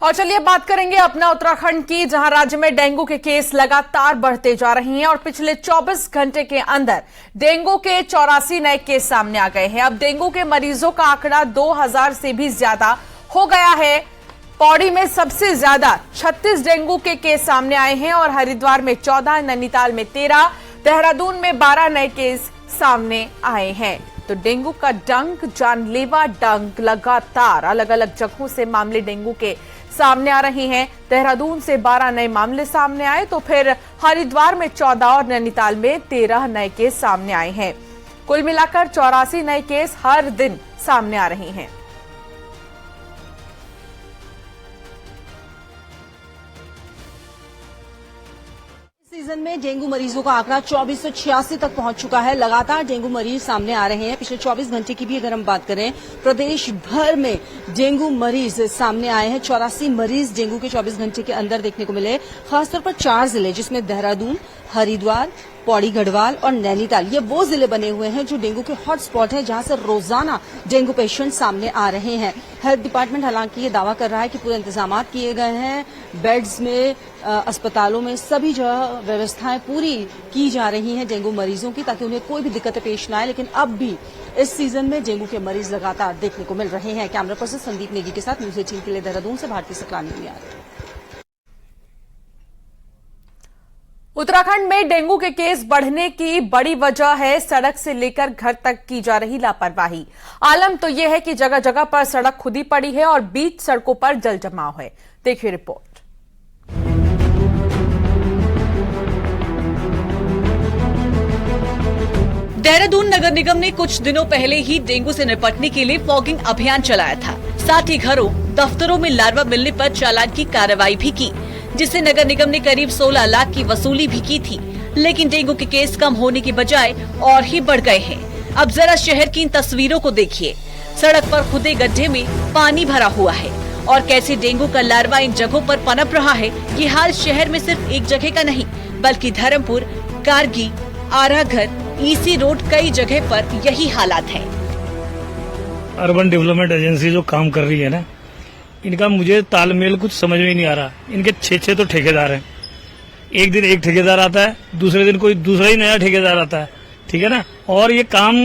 और चलिए बात करेंगे अपना उत्तराखंड की, जहां राज्य में डेंगू के केस लगातार बढ़ते जा रहे हैं और पिछले 24 घंटे के अंदर डेंगू के 84 नए केस सामने आ गए हैं। अब डेंगू के मरीजों का आंकड़ा 2000 से भी ज्यादा हो गया है। पौड़ी में सबसे ज्यादा 36 डेंगू के केस सामने आए हैं और हरिद्वार में 14, नैनीताल में 13, देहरादून में 12 नए केस सामने आए हैं। तो डेंगू का डंक, जानलेवा डंक, लगातार अलग अलग जगहों से मामले डेंगू के सामने आ रहे हैं। देहरादून से 12 नए मामले सामने आए तो फिर हरिद्वार में 14 और नैनीताल में 13 नए केस सामने आए हैं। कुल मिलाकर 84 नए केस हर दिन सामने आ रहे हैं। सीजन में डेंगू मरीजों का आंकड़ा 2486 तक पहुंच चुका है। लगातार डेंगू मरीज सामने आ रहे हैं। पिछले 24 घंटे की भी अगर हम बात करें, प्रदेश भर में डेंगू मरीज सामने आए हैं। 84 मरीज डेंगू के 24 घंटे के अंदर देखने को मिले। खासतौर पर 4 जिले, जिसमें देहरादून, हरिद्वार, पौड़ी गढ़वाल और नैनीताल, ये वो जिले बने हुए हैं जो डेंगू के हॉटस्पॉट हैं, जहां से रोजाना डेंगू पेशेंट सामने आ रहे हैं। हेल्थ डिपार्टमेंट हालांकि ये दावा कर रहा है कि पूरे इंतजाम किए गए हैं। बेड्स में, अस्पतालों में सभी जगह व्यवस्थाएं पूरी की जा रही हैं डेंगू मरीजों की, ताकि उन्हें कोई भी दिक्कतें पेश न आए। लेकिन अब भी इस सीजन में डेंगू के मरीज लगातार देखने को मिल रहे हैं। कैमरा पर्सन संदीप नेगी के साथ न्यूज 18 के लिए देहरादून से भारती सकलानी। उत्तराखंड में डेंगू के केस बढ़ने की बड़ी वजह है सड़क से लेकर घर तक की जा रही लापरवाही। आलम तो यह है कि जगह जगह पर सड़क खुदी पड़ी है और बीच सड़कों पर जल जमाव है। देखिए रिपोर्ट। देहरादून नगर निगम ने कुछ दिनों पहले ही डेंगू से निपटने के लिए फॉगिंग अभियान चलाया था। साथ ही घरों, दफ्तरों में लार्वा मिलने पर चालान की कार्रवाई भी की, जिससे नगर निगम ने करीब 16 लाख की वसूली भी की थी। लेकिन डेंगू के केस कम होने की बजाय और ही बढ़ गए हैं। अब जरा शहर की इन तस्वीरों को देखिए। सड़क पर खुदे गड्ढे में पानी भरा हुआ है और कैसे डेंगू का लार्वा इन जगहों पर पनप रहा है। ये हाल शहर में सिर्फ एक जगह का नहीं, बल्कि धर्मपुर, कारगी, आराघर, ईसी रोड, कई जगह पर यही हालात है। अर्बन डेवलपमेंट एजेंसी जो काम कर रही है ना, इनका मुझे तालमेल कुछ समझ में नहीं आ रहा। इनके 6 तो ठेकेदार हैं। एक दिन एक ठेकेदार आता है, दूसरे दिन कोई दूसरा ही नया ठेकेदार आता है, ठीक है ना। और ये काम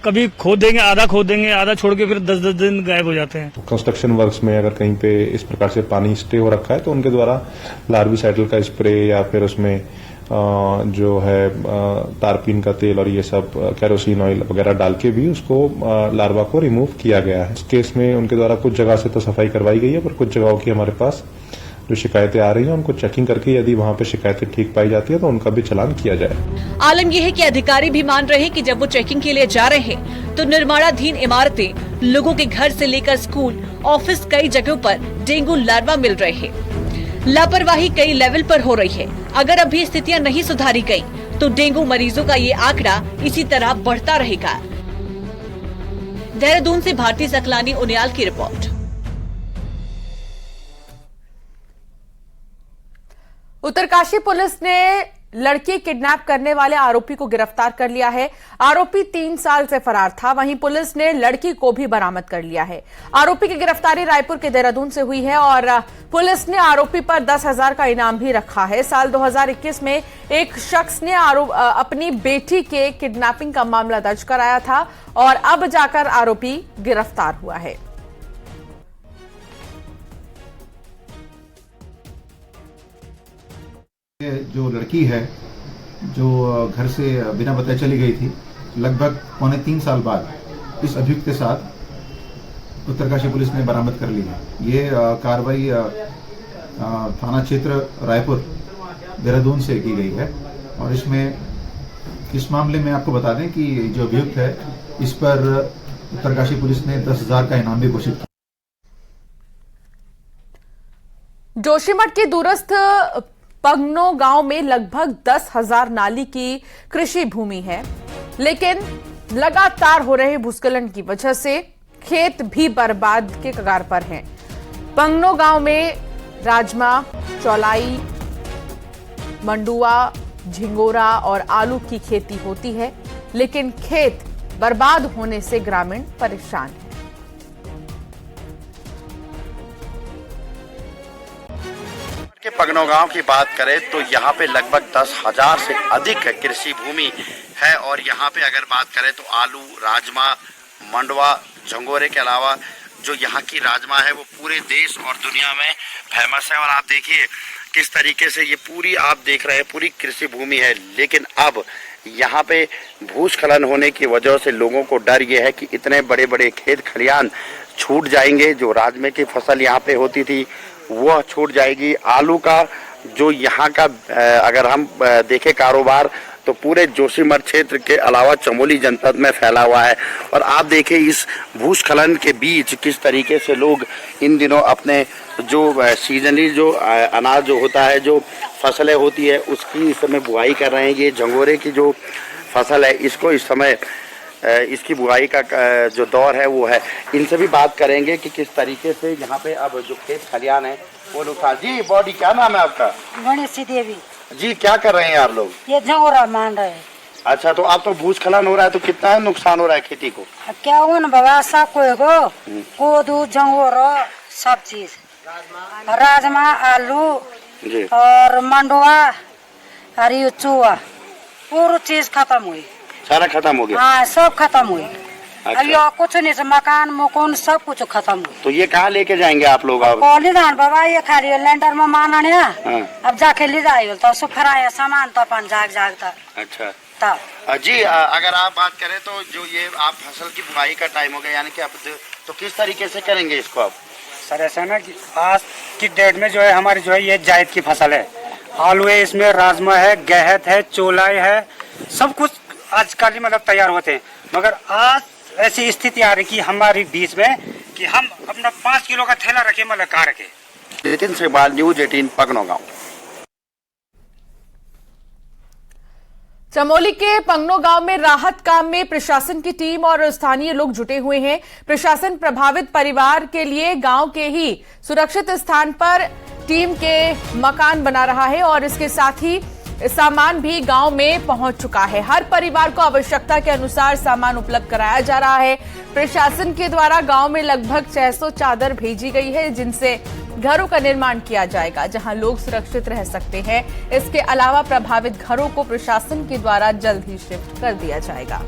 कभी खोद देंगे, आधा छोड़ के फिर 10-10 दिन गायब हो जाते हैं। कंस्ट्रक्शन वर्क्स में अगर कहीं पे इस प्रकार से पानी स्टे हो रखा है तो उनके द्वारा लार्विसाइडल का स्प्रे या फिर उसमें जो है तारपीन का तेल और ये सब केरोसिन ऑयल वगैरह डाल के भी उसको लार्वा को रिमूव किया गया है। इस केस में उनके द्वारा कुछ जगह से तो सफाई करवाई गई है, पर कुछ जगहों की हमारे पास जो शिकायतें आ रही हैं उनको चेकिंग करके यदि वहां पे शिकायतें ठीक पाई जाती है तो उनका भी चालान किया जाए। आलम यह है कि अधिकारी भी मान रहे हैं कि जब वो चेकिंग के लिए जा रहे हैं तो निर्माणाधीन इमारतें, लोगों के घर से लेकर स्कूल, ऑफिस, कई जगहों पर डेंगू लार्वा मिल रहे हैं। लापरवाही कई लेवल पर हो रही है। अगर अभी स्थितियां नहीं सुधारी गई तो डेंगू मरीजों का ये आंकड़ा इसी तरह बढ़ता रहेगा। देहरादून से भारती सकलानी, उनियाल की रिपोर्ट। उत्तरकाशी पुलिस ने लड़की किडनैप करने वाले आरोपी को गिरफ्तार कर लिया है। आरोपी 3 साल से फरार था। वहीं पुलिस ने लड़की को भी बरामद कर लिया है। आरोपी की गिरफ्तारी रायपुर के देहरादून से हुई है और पुलिस ने आरोपी पर 10,000 का इनाम भी रखा है। साल 2021 में एक शख्स ने अपनी बेटी के किडनैपिंग का मामला दर्ज कराया था और अब जाकर आरोपी गिरफ्तार हुआ है। जो लड़की है जो घर से बिना बताए चली गई थी, लगभग 3.25 साल बाद इस अभियुक्त के साथ उत्तरकाशी पुलिस ने बरामद कर ली है। ये कार्रवाई थाना क्षेत्र रायपुर, देहरादून से की गई है और इस मामले में आपको बता दें कि जो अभियुक्त है इस पर उत्तरकाशी पुलिस ने 10,000 का इनाम भी घोषित किया। जोशीमठ के दूरस्थ पंगनो गांव में लगभग 10,000 नाली की कृषि भूमि है, लेकिन लगातार हो रहे भूस्खलन की वजह से खेत भी बर्बाद के कगार पर हैं। पंगनो गांव में राजमा, चौलाई, मंडुआ, झिंगोरा और आलू की खेती होती है, लेकिन खेत बर्बाद होने से ग्रामीण परेशान हैं। पगनों गांव की बात करें तो यहाँ पे लगभग 10,000 से अधिक कृषि भूमि है और यहाँ पे अगर बात करें तो आलू, राजमा, मंडवा, झंगोरे के अलावा जो यहाँ की राजमा है वो पूरे देश और दुनिया में फेमस है। और आप देखिए किस तरीके से ये पूरी आप देख रहे हैं पूरी कृषि भूमि है, लेकिन अब यहाँ पे भूस्खलन होने की वजह से लोगों को डर ये है कि इतने बड़े बड़े खेत खलियान छूट जाएंगे। जो राजमे की फसल यहाँ पे होती थी वह छूट जाएगी। आलू का जो यहाँ का अगर हम देखें कारोबार तो पूरे जोशीमठ क्षेत्र के अलावा चमोली जनपद में फैला हुआ है। और आप देखें इस भूस्खलन के बीच किस तरीके से लोग इन दिनों अपने जो सीजनली जो अनाज जो होता है, जो फसलें होती है, उसकी इस समय बुआई कर रहे हैं। ये झंगोरे की जो फसल है इसको इस समय इसकी बुआई का जो दौर है वो है। इनसे भी बात करेंगे कि किस तरीके से यहाँ पे अब जो खेत खलियान है वो नुकसान। जी बॉडी क्या नाम है आपका? गणेश देवी। जी क्या कर रहे हैं आप लोग? ये झंगोरा मान रहे हैं। अच्छा, तो आप तो भूस्खलन हो रहा है तो कितना नुकसान हो रहा है खेती को? क्या हो न बाबा, सब कोदू झंगोरा सब चीज, राजमा, आलू जी और मंडुआ और ये चूहा पूरी चीज खत्म हुई। सारा खत्म हो गया? हाँ सब खत्म हुई। अच्छा। अब यहाँ कुछ नहीं, मकान मकान सब कुछ खत्म हुई। तो ये कहाँ लेके जाएंगे आप लोग? अब धान बाबा ये खाली लेंटर में मानने हाँ। अब जाके ले जाए तो सुखराया सामान तो अपन जागता। अच्छा तब जी अगर आप बात करें तो जो ये आप फसल की बुआई का टाइम हो गया, यानी कि आप तो किस तरीके से करेंगे इसको आप? सर ऐसा ना कि आज की डेट में जो है हमारी जो है ये जायद की फसल है, आलू है, इसमें राजमा है, गेहूं है, चोलाई है, सब कुछ आजकल ही मतलब तैयार होते हैं। मगर आज ऐसी स्थिति आ रही कि हमारी बीच में कि हम अपना 5 किलो का थैला रखे मतलब कहाँ रखे। नितिन श्रीवाल, न्यूज़ 18 पगनों गाँव। चमोली के पंगनो गांव में राहत काम में प्रशासन की टीम और स्थानीय लोग जुटे हुए हैं। प्रशासन प्रभावित परिवार के लिए गांव के ही सुरक्षित स्थान पर टीम के मकान बना रहा है और इसके साथ ही सामान भी गांव में पहुंच चुका है। हर परिवार को आवश्यकता के अनुसार सामान उपलब्ध कराया जा रहा है। प्रशासन के द्वारा गांव में लगभग 600 चादर भेजी गई है, जिनसे घरों का निर्माण किया जाएगा जहां लोग सुरक्षित रह सकते हैं। इसके अलावा प्रभावित घरों को प्रशासन के द्वारा जल्द ही शिफ्ट कर दिया जाएगा।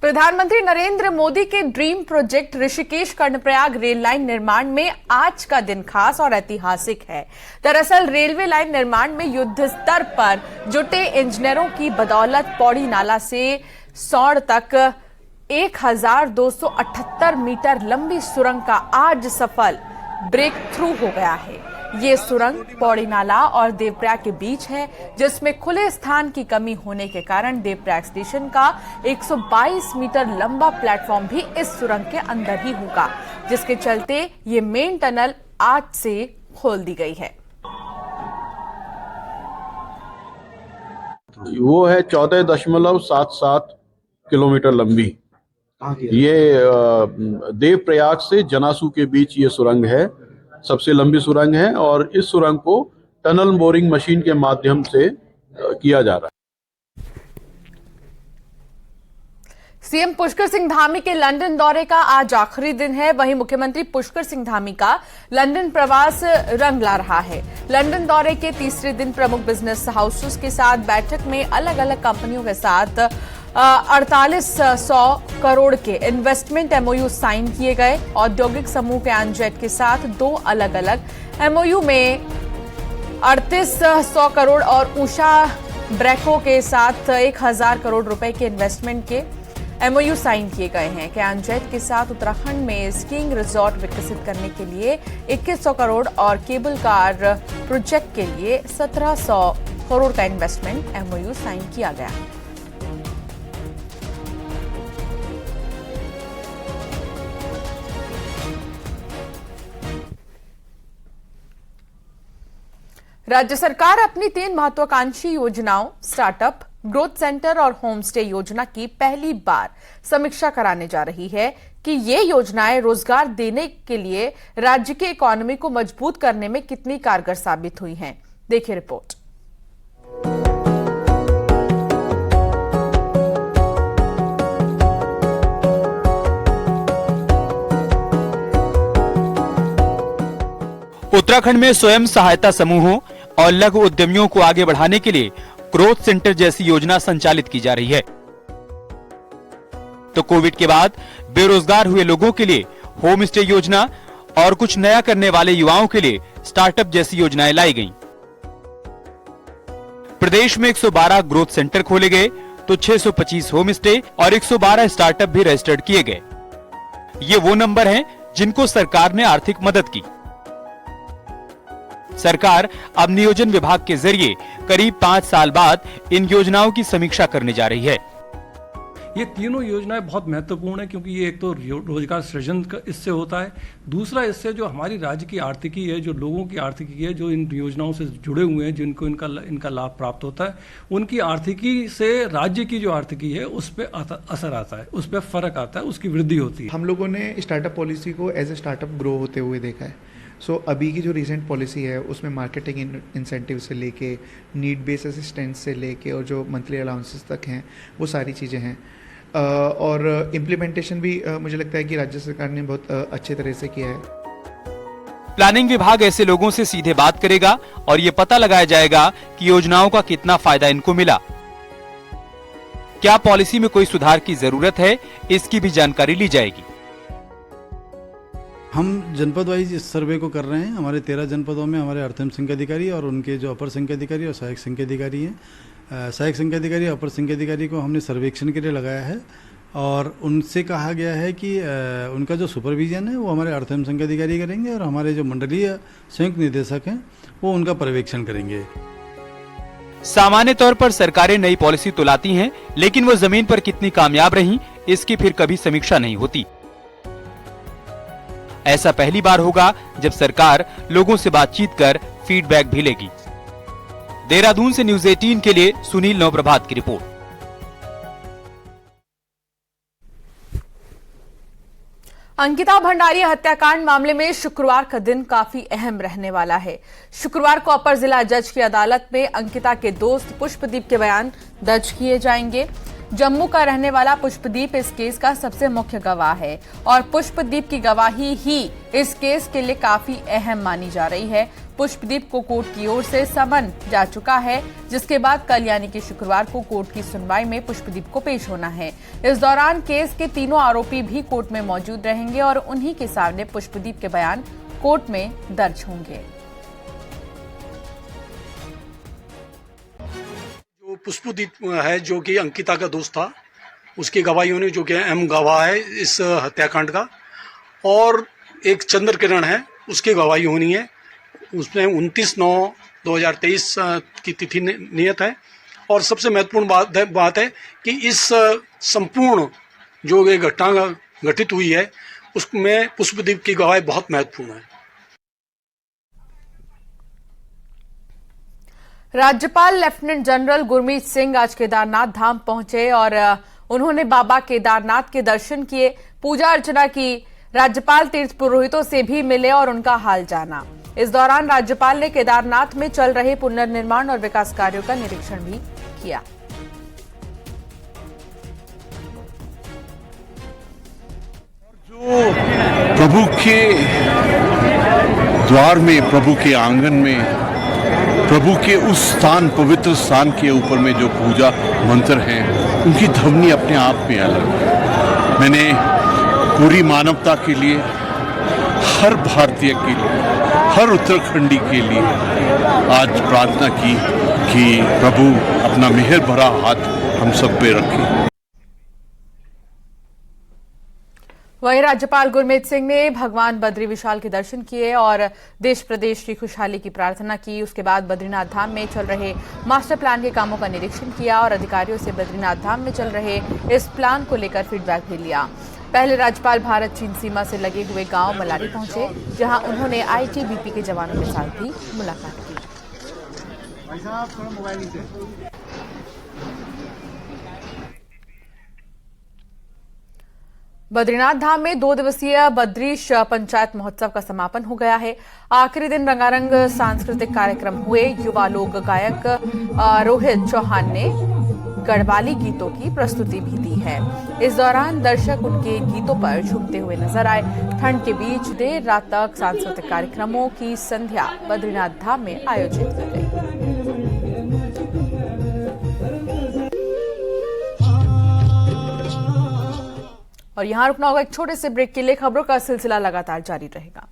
प्रधानमंत्री नरेंद्र मोदी के dream project Rishikesh Karnaprayag rail line निर्माण में आज का दिन खास और ऐतिहासिक है। दरअसल रेलवे लाइन निर्माण में युद्ध स्तर पर जुटे इंजीनियरों की बदौलत पौड़ी नाला से सौड़ तक 1278 मीटर लंबी सुरंग का आज सफल ब्रेक थ्रू हो गया है। ये सुरंग पौड़ी नाला और देवप्रयाग के बीच है, जिसमें खुले स्थान की कमी होने के कारण देवप्रयाग स्टेशन का 122 मीटर लंबा प्लेटफॉर्म भी इस सुरंग के अंदर ही होगा, जिसके चलते ये मेन टनल आज से खोल दी गई है। वो है 14.77 किलोमीटर लंबी। ये देवप्रयाग से जनासू के बीच ये सुरंग है, सबसे लंबी सुरंग है और इस सुरंग को टनल बोरिंग मशीन के माध्यम से किया जा रहा है। सीएम पुष्कर सिंह धामी के लंदन दौरे का आज आखिरी दिन है। वहीं मुख्यमंत्री पुष्कर सिंह धामी का लंदन प्रवास रंग ला रहा है। लंदन दौरे के तीसरे दिन प्रमुख बिजनेस हाउसेस के साथ बैठक में अलग अलग कंपनियों के साथ 4800 करोड़ के इन्वेस्टमेंट एमओयू साइन किए गए। औद्योगिक समूह के एनजेट के साथ 2 अलग अलग एमओयू में 3800 करोड़ और उषा ब्रेको के साथ 1000 करोड़ रुपए के इन्वेस्टमेंट के एमओयू साइन किए गए हैं। कैनजेट के साथ उत्तराखंड में स्कीइंग रिजॉर्ट विकसित करने के लिए 2100 करोड़ और केबल कार प्रोजेक्ट के लिए 1700 करोड़ का इन्वेस्टमेंट एमओयू साइन किया गया। राज्य सरकार अपनी 3 महत्वाकांक्षी योजनाओं स्टार्टअप, ग्रोथ सेंटर और होम स्टे योजना की पहली बार समीक्षा कराने जा रही है कि ये योजनाएं रोजगार देने के लिए राज्य की इकोनॉमी को मजबूत करने में कितनी कारगर साबित हुई हैं। देखिए रिपोर्ट। उत्तराखंड में स्वयं सहायता समूहों और लघु उद्यमियों को आगे बढ़ाने के लिए ग्रोथ सेंटर जैसी योजना संचालित की जा रही है। तो कोविड के बाद बेरोजगार हुए लोगों के लिए होम स्टे योजना और कुछ नया करने वाले युवाओं के लिए स्टार्टअप जैसी योजनाएं लाई गईं। प्रदेश में 112 ग्रोथ सेंटर खोले गए तो 625 होम स्टे और 112 स्टार्टअप भी रजिस्टर्ड किए गए। ये वो नंबर हैं जिनको सरकार ने आर्थिक मदद की। सरकार अब नियोजन विभाग के जरिए करीब 5 साल बाद इन योजनाओं की समीक्षा करने जा रही है। ये तीनों योजनाएं बहुत महत्वपूर्ण है, क्योंकि ये एक तो रोजगार सृजन इससे होता है, दूसरा इससे जो हमारी राज्य की आर्थिकी है, जो लोगों की आर्थिकी है, जो इन योजनाओं से जुड़े हुए हैं, जिनको इनका लाभ प्राप्त होता है, उनकी आर्थिकी से राज्य की जो आर्थिकी है उस पर असर आता है, उस पर फर्क आता है, उसकी वृद्धि होती है। हम लोगों ने स्टार्टअप पॉलिसी को एज ए स्टार्टअप ग्रो होते हुए देखा है। अभी की जो रिसेंट पॉलिसी है उसमें मार्केटिंग इंसेंटिव से लेके नीड बेस असिस्टेंस से लेके और जो मंथली अलाउंसेस तक हैं वो सारी चीज़ें हैं। और इम्प्लीमेंटेशन भी मुझे लगता है कि राज्य सरकार ने बहुत अच्छे तरह से किया है। प्लानिंग विभाग ऐसे लोगों से सीधे बात करेगा और ये पता लगाया जाएगा कि योजनाओं का कितना फायदा इनको मिला। क्या पॉलिसी में कोई सुधार की जरूरत है, इसकी भी जानकारी ली जाएगी। हम जनपद वाइज इस सर्वे को कर रहे हैं। हमारे 13 जनपदों में हमारे अर्थम संख्याधिकारी और उनके जो अपर संख्याधिकारी और सहायक संख्याधिकारी हैं, सहायक संख्याधिकारी अपर संख्याधिकारी को हमने सर्वेक्षण के लिए लगाया है और उनसे कहा गया है कि उनका जो सुपरविजन है वो हमारे अर्थम संख्याधिकारी करेंगे और हमारे जो मंडलीय संयुक्त निदेशक हैं वो उनका पर्यवेक्षण करेंगे। सामान्य तौर पर सरकारें नई पॉलिसी तो लाती हैं, लेकिन वो जमीन पर कितनी कामयाब रहीं, इसकी फिर कभी समीक्षा नहीं होती। ऐसा पहली बार होगा जब सरकार लोगों से बातचीत कर फीडबैक भी लेगी। देहरादून से न्यूज़ 18 के लिए सुनील नवप्रभात की रिपोर्ट। अंकिता भंडारी हत्याकांड मामले में शुक्रवार का दिन काफी अहम रहने वाला है। शुक्रवार को अपर जिला जज की अदालत में अंकिता के दोस्त पुष्पदीप के बयान दर्ज किए जाएंगे। जम्मू का रहने वाला पुष्पदीप इस केस का सबसे मुख्य गवाह है और पुष्पदीप की गवाही ही इस केस के लिए काफी अहम मानी जा रही है। पुष्पदीप को कोर्ट की ओर से समन जा चुका है, जिसके बाद कल यानी कि शुक्रवार को कोर्ट की सुनवाई में पुष्पदीप को पेश होना है। इस दौरान केस के तीनों आरोपी भी कोर्ट में मौजूद रहेंगे और उन्हीं के सामने पुष्पदीप के बयान कोर्ट में दर्ज होंगे। जो पुष्पदीप है, जो कि अंकिता का दोस्त था, उसकी गवाही होनी, जो कि अहम गवाह है इस हत्याकांड का, और एक चंद्र किरण है, उसकी गवाही होनी है। उसमें 29/9/2023 की तिथि नियत है। और सबसे महत्वपूर्ण बात है कि इस संपूर्ण जो ये घटना घटित हुई है उसमें पुष्पदीप की गवाही बहुत महत्वपूर्ण है। राज्यपाल लेफ्टिनेंट जनरल गुरमीत सिंह आज केदारनाथ धाम पहुंचे और उन्होंने बाबा केदारनाथ के दर्शन किए, पूजा अर्चना की। राज्यपाल तीर्थ पुरोहितों से भी मिले और उनका हाल जाना। इस दौरान राज्यपाल ने केदारनाथ में चल रहे पुनर्निर्माण और विकास कार्यों का निरीक्षण भी किया। जो प्रभु के द्वार में, प्रभु के आंगन में, प्रभु के उस स्थान, पवित्र स्थान के ऊपर में जो पूजा मंत्र हैं, उनकी ध्वनि अपने आप में अलग है। मैंने पूरी मानवता के लिए, हर भारतीय के लिए, हर उत्तराखंडी के लिए आज प्रार्थना की कि प्रभु अपना मेहर भरा हाथ हम सब पे रखे। वहीं राज्यपाल गुरमीत सिंह ने भगवान बद्री विशाल के दर्शन किए और देश प्रदेश की खुशहाली की प्रार्थना की। उसके बाद बद्रीनाथ धाम में चल रहे मास्टर प्लान के कामों का निरीक्षण किया और अधिकारियों से बद्रीनाथ धाम में चल रहे इस प्लान को लेकर फीडबैक भी लिया। पहले राज्यपाल भारत चीन सीमा से लगे हुए गांव मलारी पहुंचे, जहां उन्होंने आईटीबीपी के जवानों के साथ भी मुलाकात की। बद्रीनाथ धाम में 2 दिवसीय बद्रीश पंचायत महोत्सव का समापन हो गया है। आखिरी दिन रंगारंग सांस्कृतिक कार्यक्रम हुए। युवा लोक गायक रोहित चौहान ने गढ़वाली गीतों की प्रस्तुति भी दी है। इस दौरान दर्शक उनके गीतों पर झूमते हुए नजर आए। ठंड के बीच देर रात तक सांस्कृतिक कार्यक्रमों की संध्या बद्रीनाथ धाम में आयोजित की गई। और यहां रुकना होगा एक छोटे से ब्रेक के लिए। खबरों का सिलसिला लगातार जारी रहेगा।